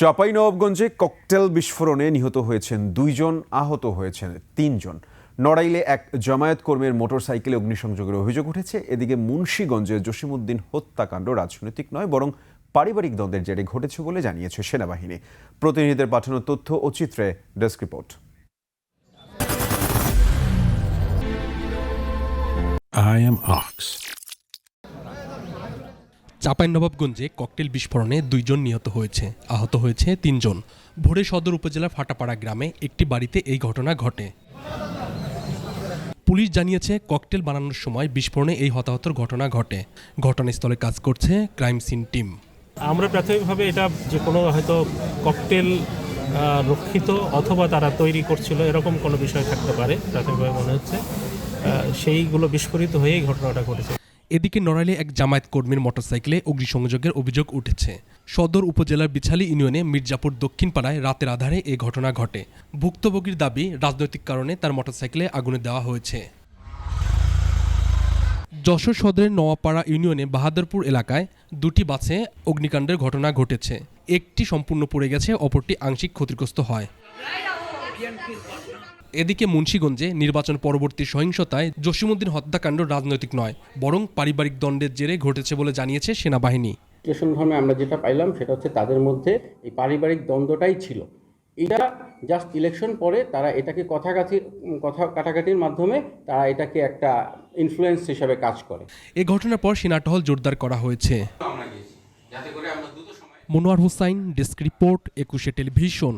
চাঁপাইনবাবগঞ্জে cocktail বিস্ফোরণে নিহত হয়েছেন 2 জন, আহত হয়েছেন 3 জন। নড়াইলে এক জামায়াত কর্মীর মোটরসাইকেলে অগ্নিসংযোগের অভিযোগ উঠেছে। এদিকে মুন্সিগঞ্জে জসিমউদ্দিন হত্যাকাণ্ড রাজনৈতিক নয়, বরং পারিবারিক দ্বন্দ্বের জেরে ঘটেছে বলে জানিয়েছে সেনাবাহিনী। প্রতিনিধিদের পাঠানো তথ্য ও চিত্রে desk report. I am Ox. চাঁপাইনবাবগঞ্জে ককটেল বিস্ফোরণে 2 জন নিহত হয়েছে, আহত হয়েছে 3 জন। ভোরে সদর উপজেলার ফাটাপাড়া গ্রামে একটি বাড়িতে এই ঘটনা ঘটে। পুলিশ জানিয়েছে ককটেল বানানোর সময় বিস্ফোরণে এই হতাহতের ঘটনা ঘটে। ঘটনাস্থলে কাজ করছে ক্রাইম সিন টিম। আমরা প্রাথমিকভাবে এটা যে কোনো হয়তো ককটেল রক্ষিত অথবা তারা তৈরি করছিল এরকম কোনো বিষয় থাকতে পারে, প্রাথমিকভাবে মনে হচ্ছে সেইগুলো বিস্ফোরিত হয়েই ঘটনাটা ঘটেছে। এদিকে নড়াইলে এক জামায়াত কর্মীর মোটরসাইকেলে অগ্নিসংযোগের অভিযোগ উঠেছে। সদর উপজেলার বিছালী ইউনিয়নে মির্জাপুর দক্ষিণ পাড়ায় রাতের আধারে এই ঘটনা ঘটে। ভুক্তভোগীর দাবি, রাজনৈতিক কারণে তার মোটরসাইকেলে আগুনে দেওয়া হয়েছে। যশোর সদরের নওয়াপাড়া ইউনিয়নে বাহাদুরপুর এলাকায় 2টি বাসে অগ্নিকাণ্ডের ঘটনা ঘটেছে। একটি সম্পূর্ণ পুড়ে গেছে, অপরটি আংশিক ক্ষতিগ্রস্ত হয়। এদিকে মুন্সিগঞ্জে নির্বাচন পরবর্তী সহিংসতায় জসিমউদ্দিন হত্যাকাণ্ড রাজনৈতিক নয়, বরং পারিবারিক দ্বন্দ্বের জেরে ঘটেছে বলে জানিয়েছে সেনাবাহিনী। বিশ্লেষণক্রমে আমরা যেটা পাইলাম সেটা হচ্ছে তাদের মধ্যে এই পারিবারিক দ্বন্দ্বটাই ছিল। এটা জাস্ট ইলেকশন পরে তারা এটাকে কথা কাটাকাটির মাধ্যমে তারা এটাকে একটা ইনফ্লুয়েন্স হিসাবে কাজ করে। এই ঘটনার পর সেনা টহল জোরদার করা হয়েছে। Monowar Hossain, desk report, 21 television.